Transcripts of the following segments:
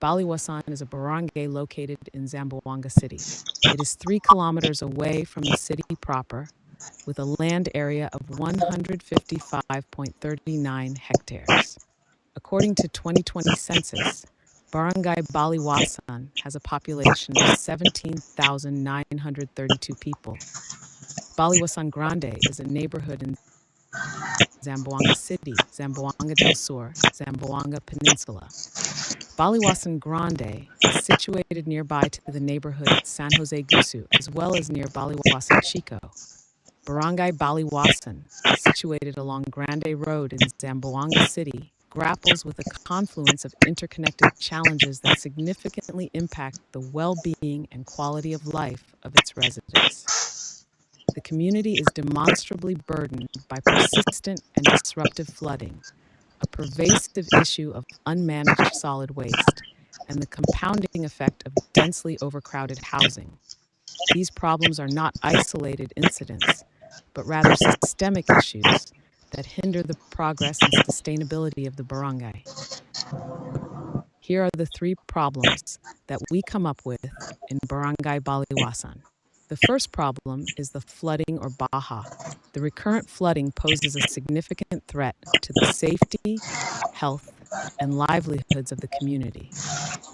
Baliwasan is a barangay located in Zamboanga City. It is 3 kilometers away from the city proper, with a land area of 155.39 hectares. According to 2020 census, Barangay Baliwasan has a population of 17,932 people. Baliwasan Grande is a neighborhood in Zamboanga City, Zamboanga del Sur, Zamboanga Peninsula. Baliwasan Grande is situated nearby to the neighborhood San Jose Gusu, as well as near Baliwasan Chico. Barangay Baliwasan, situated along Grande Road in Zamboanga City, grapples with a confluence of interconnected challenges that significantly impact the well-being and quality of life of its residents. The community is demonstrably burdened by persistent and disruptive flooding, a pervasive issue of unmanaged solid waste, and the compounding effect of densely overcrowded housing. These problems are not isolated incidents, but rather systemic issues that hinder the progress and sustainability of the barangay. Here are the 3 problems that we come up with in Barangay Baliwasan. The first problem is the flooding or baha. The recurrent flooding poses a significant threat to the safety, health, and livelihoods of the community.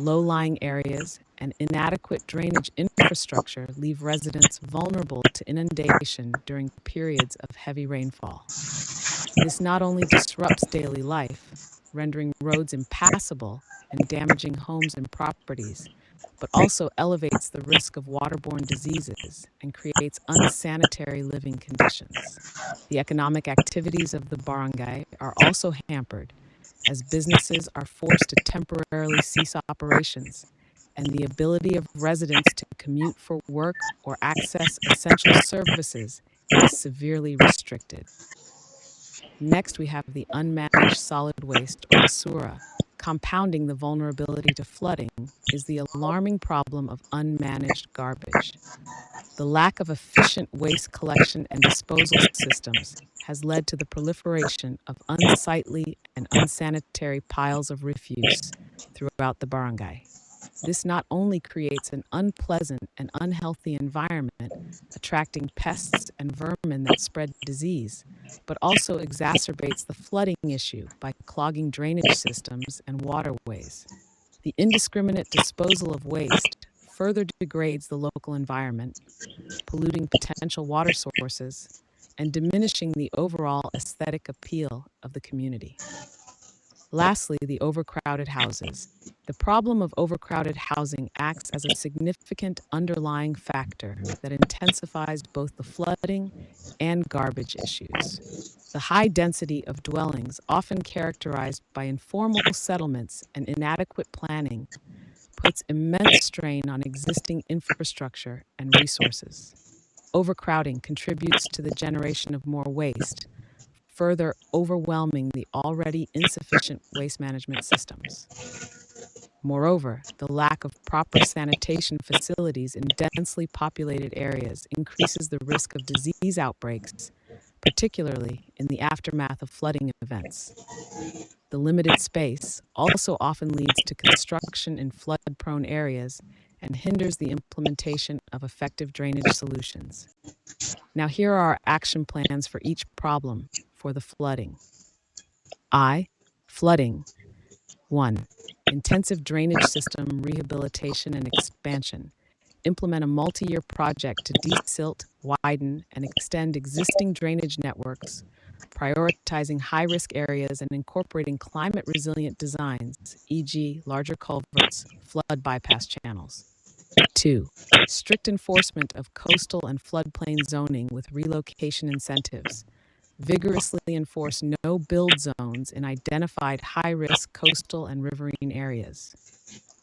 Low-lying areas and inadequate drainage infrastructure leave residents vulnerable to inundation during periods of heavy rainfall. This not only disrupts daily life, rendering roads impassable and damaging homes and properties, but also elevates the risk of waterborne diseases and creates unsanitary living conditions. The economic activities of the barangay are also hampered, as businesses are forced to temporarily cease operations, and the ability of residents to commute for work or access essential services is severely restricted. Next, we have the unmanaged solid waste or basura. Compounding the vulnerability to flooding is the alarming problem of unmanaged garbage. The lack of efficient waste collection and disposal systems has led to the proliferation of unsightly and unsanitary piles of refuse throughout the barangay. This not only creates an unpleasant and unhealthy environment, attracting pests and vermin that spread disease, but also exacerbates the flooding issue by clogging drainage systems and waterways. The indiscriminate disposal of waste further degrades the local environment, polluting potential water sources, and diminishing the overall aesthetic appeal of the community. Lastly, the overcrowded houses. The problem of overcrowded housing acts as a significant underlying factor that intensifies both the flooding and garbage issues. The high density of dwellings, often characterized by informal settlements and inadequate planning, puts immense strain on existing infrastructure and resources. Overcrowding contributes to the generation of more waste, further overwhelming the already insufficient waste management systems. Moreover, the lack of proper sanitation facilities in densely populated areas increases the risk of disease outbreaks, particularly in the aftermath of flooding events. The limited space also often leads to construction in flood-prone areas and hinders the implementation of effective drainage solutions. Now, here are our action plans for each problem for the flooding. Flooding. 1. Intensive drainage system rehabilitation and expansion. Implement a multi-year project to desilt, widen, and extend existing drainage networks, prioritizing high-risk areas and incorporating climate-resilient designs, e.g., larger culverts, flood bypass channels. 2. Strict enforcement of coastal and floodplain zoning with relocation incentives. Vigorously enforce no-build zones in identified high-risk coastal and riverine areas.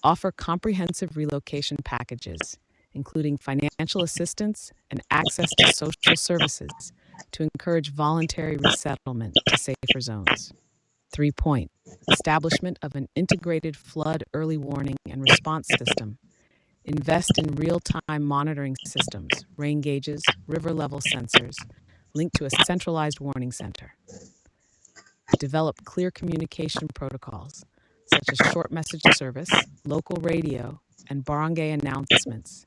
Offer comprehensive relocation packages, including financial assistance and access to social services, to encourage voluntary resettlement to safer zones. 3. Establishment of an integrated flood early warning and response system. Invest in real-time monitoring systems, rain gauges, river level sensors, linked to a centralized warning center. Develop clear communication protocols. such as short message service, local radio, and barangay announcements,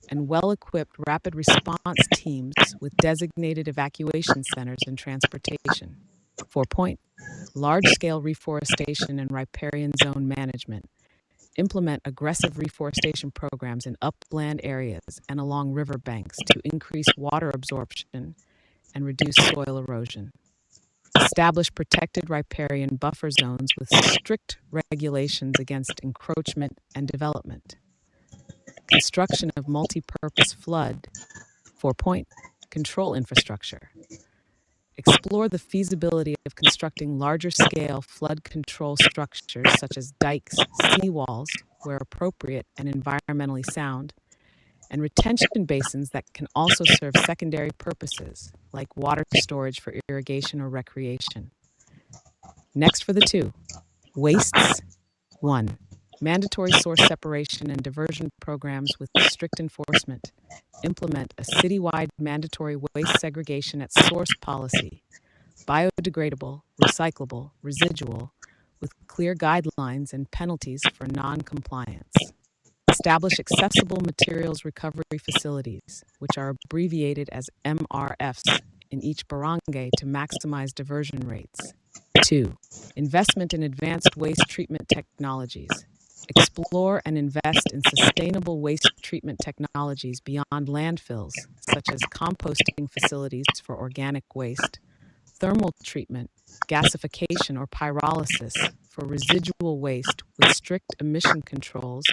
and well-equipped rapid response teams with designated evacuation centers and transportation. 4. Large-scale reforestation and riparian zone management. Implement aggressive reforestation programs in upland areas and along riverbanks to increase water absorption and reduce soil erosion. Establish protected riparian buffer zones with strict regulations against encroachment and development. Construction of multi-purpose flood. 4. Control infrastructure. Explore the feasibility of constructing larger-scale flood control structures such as dikes, seawalls, where appropriate and environmentally sound, and retention basins that can also serve secondary purposes, like water storage for irrigation or recreation. Next for the 2. Wastes. 1. Mandatory source separation and diversion programs with strict enforcement. Implement a citywide mandatory waste segregation at source policy, biodegradable, recyclable, residual, with clear guidelines and penalties for non-compliance. Establish accessible materials recovery facilities, which are abbreviated as MRFs, in each barangay to maximize diversion rates. 2. Investment in advanced waste treatment technologies. Explore and invest in sustainable waste treatment technologies beyond landfills, such as composting facilities for organic waste, thermal treatment, gasification or pyrolysis for residual waste with strict emission controls,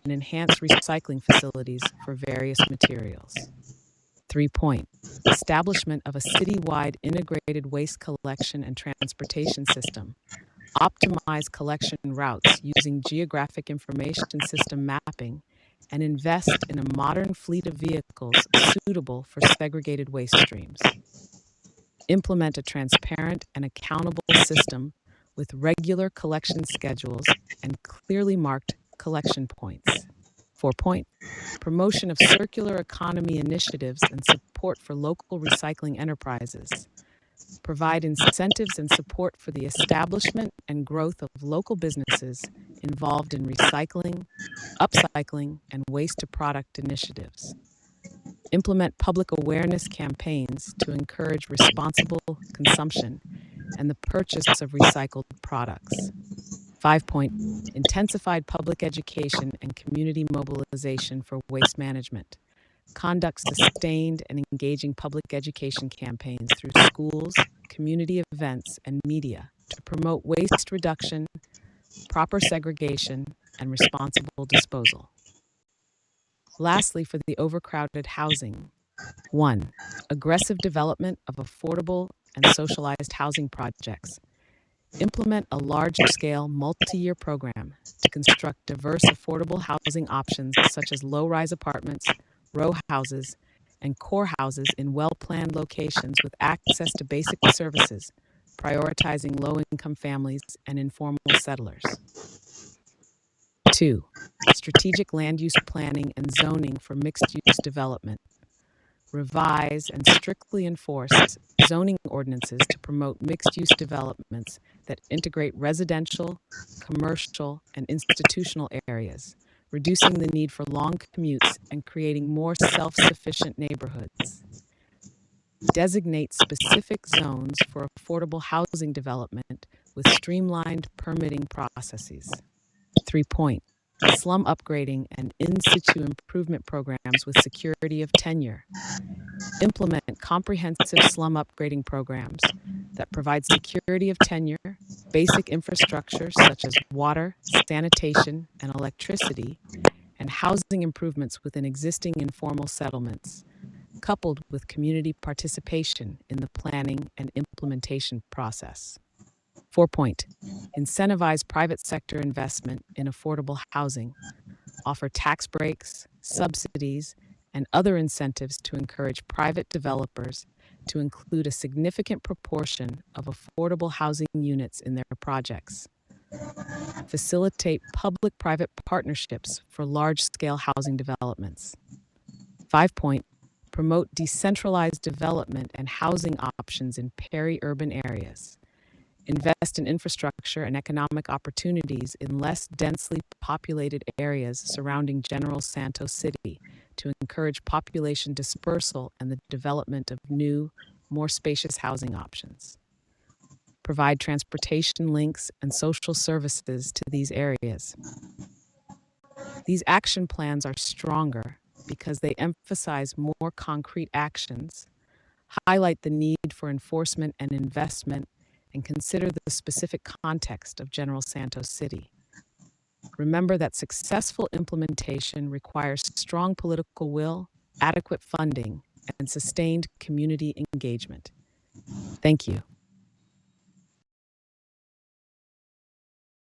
and enhanced recycling facilities for various materials. 3. Establishment of a citywide integrated waste collection and transportation system. Optimize collection routes using geographic information system mapping, and invest in a modern fleet of vehicles suitable for segregated waste streams. Implement a transparent and accountable system with regular collection schedules and clearly marked collection points. 4. Promotion of circular economy initiatives and support for local recycling enterprises. Provide incentives and support for the establishment and growth of local businesses involved in recycling, upcycling, and waste-to-product initiatives. Implement public awareness campaigns to encourage responsible consumption and the purchase of recycled products. 5. Intensified public education and community mobilization for waste management. Conduct sustained and engaging public education campaigns through schools, community events, and media to promote waste reduction, proper segregation, and responsible disposal. Lastly, for the overcrowded housing. 1. Aggressive development of affordable and socialized housing projects. Implement a large-scale, multi-year program to construct diverse, affordable housing options such as low-rise apartments, row houses, and core houses in well-planned locations with access to basic services, prioritizing low-income families and informal settlers. 2. Strategic land use planning and zoning for mixed-use development. Revise and strictly enforce zoning ordinances to promote mixed-use developments that integrate residential, commercial, and institutional areas, reducing the need for long commutes and creating more self-sufficient neighborhoods. Designate specific zones for affordable housing development with streamlined permitting processes. 3. Slum upgrading and in-situ improvement programs with security of tenure. Implement comprehensive slum upgrading programs that provide security of tenure, basic infrastructure such as water, sanitation, and electricity, and housing improvements within existing informal settlements, coupled with community participation in the planning and implementation process. 4. Incentivize private sector investment in affordable housing. Offer tax breaks, subsidies, and other incentives to encourage private developers to include a significant proportion of affordable housing units in their projects. Facilitate public-private partnerships for large-scale housing developments. 5. Promote decentralized development and housing options in peri-urban areas. invest in infrastructure and economic opportunities in less densely populated areas surrounding General Santos City to encourage population dispersal and the development of new, more spacious housing options. Provide transportation links and social services to these areas. These action plans are stronger because they emphasize more concrete actions, highlight the need for enforcement and investment, and consider the specific context of General Santos City. Remember that successful implementation requires strong political will, adequate funding, and sustained community engagement. Thank you.